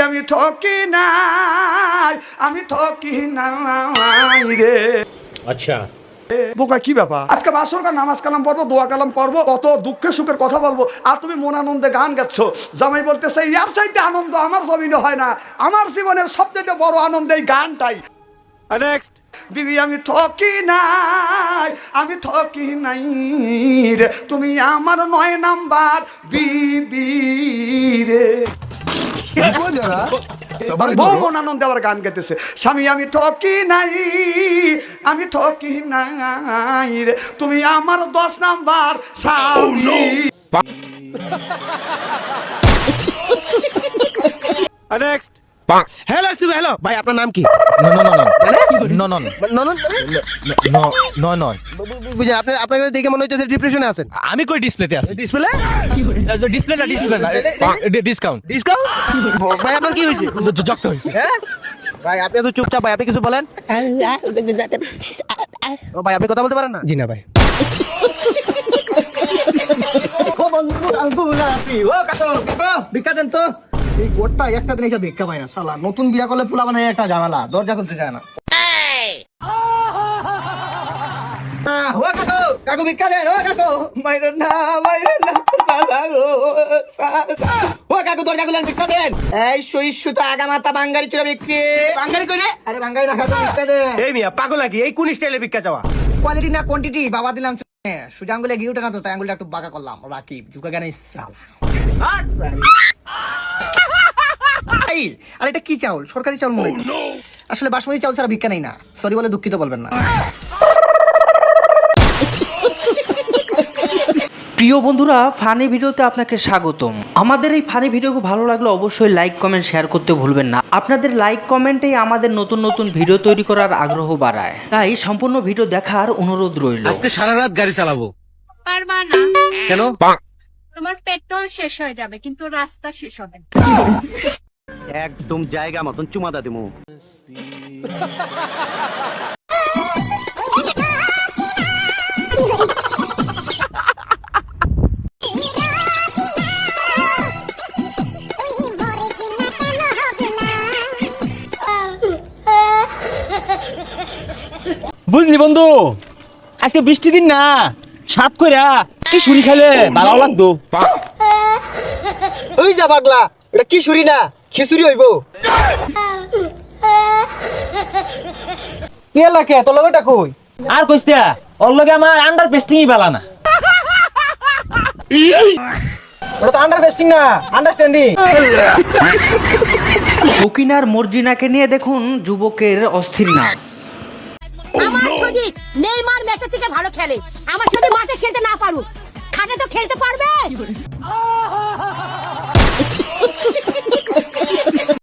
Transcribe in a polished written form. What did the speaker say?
আমি ঠকি নাই, আমি ঠকি নাই রে। আচ্ছা বোকা কি ব্যাপার, আজকে বাসরকার নামাজ কালাম পড়বো, দোয়া কালাম পড়বো, কত দুঃখে সুখের কথা বলবো, আর তুমি মন আনন্দে গান গাচ্ছ। জামাই বলতেছে ইয়ার চাইতে আনন্দ আমার জমিনে হয় না, আমার জীবনের সবচেয়ে বড় আনন্দ এই গানটাই। নেক্সট। বিবি আমি ঠকি নাই, আমি ঠকি নাই রে, তুমি আমার 9 নাম্বার বিবি রে। বউ মন আনন্দে আবার গান গাইতেছে, স্বামী আমি ঠকি নাই, আমি ঠকি নাই রে, তুমি আমার 10 নাম্বার স্বামী। নেক্সট। হ্যালো হ্যালো ভাই, আপনার নাম কি? বুঝলেন, আপনাকে দেখে মনে হচ্ছে ডিপ্রেশনে আছেন। আমি কই ডিসপ্লেতে আছি? ডিসপ্লে ডিসপ্লে না ডিসকাউন্ট ডিসকাউন্ট। ভাই আপনার কি হয়েছে? জক্ত হইছে। হ্যাঁ ভাই, আপনি এত চুপচাপ, ভাই আপনি কিছু বলেন। ও ভাই, আপনি কথা বলতে পারেন না? জি না ভাই। ভিক্ষা দেন তো। এই গোটটা একটা দিন এসে ভিক্ষা পায় না শালা, নতুন বিয়া করলে পোলা বানায় একটা ঝামেলা, দরজা খুলতে চায় না। ও কাকু, কাকু ভিক্ষা দেন, ও কাকু মাইরেন না, মাইরেন না, ও কাকু দরজা খুলেন, ভিক্ষা দেন। এই সইস্যু তো আগা মাথা বাঙ্গারি চুরা বিক্রি। বাঙ্গারি কই রে? আরে বাঙ্গারি না, কাকু ভিক্ষা দেন। এই মিয়া পাগল নাকি? এই কোন স্টাইলে ভিক্ষা চাওয়া? কোয়ালিটি না কোয়ান্টিটি বাবা দিলাম। সোজা আঙ্গুলে ঘি উঠে না তো, তাই আঙ্গুলটা একটু বাঁকা করলাম। বাকি ঝুঁকা গানে সাল। আর এটা কি চাউল? সরকারি চাউল মনে হয়। আসলে বাসমতি চাউল ছাড়া ভিক্ষা নেই না, সরি বলে দুঃখিত বলবেন না। প্রিয় বন্ধুরা, ফানি ভিডিওতে আপনাকে স্বাগতম। আমাদের এই ফানি ভিডিওকে ভালো লাগলে অবশ্যই লাইক কমেন্ট শেয়ার করতে ভুলবেন না। আপনাদের লাইক কমেন্টেই আমাদের নতুন নতুন ভিডিও তৈরি করার আগ্রহ বাড়ায়, তাই সম্পূর্ণ ভিডিও দেখার অনুরোধ রইল। আজকে সারা রাত গাড়ি চালাবো। পারবা না, কেন? তোমার পেট্রোল শেষ হয়ে যাবে কিন্তু রাস্তা শেষ হবে না। একদম জায়গা মতন চুমাদা দিমু। বুঝলি বন্ধু, আজকে বৃষ্টি দিন না, সাত কইরা কি শুনি খাইলে ভালো লাগতো। ওই যা পাগলা, এটা কি শুরি না খিচুড়ি হইব। কে লাগে তোর লগটা কই? আর কইস্তা ওর লগে আমার আন্ডার পেস্টিংই বালা না। ওটা তো আন্ডারস্ট্যান্ডিং না, আন্ডারস্ট্যান্ডিং। সকিনার মর্জিনাকে নিয়ে দেখুন যুবকের অস্থির নাচ। আমার সজিব নেইমার ম্যাচের থেকে ভালো খেলে, আমার সাথে মাঠে খেলতে না পারুক, খাটে তো খেলতে পারবে।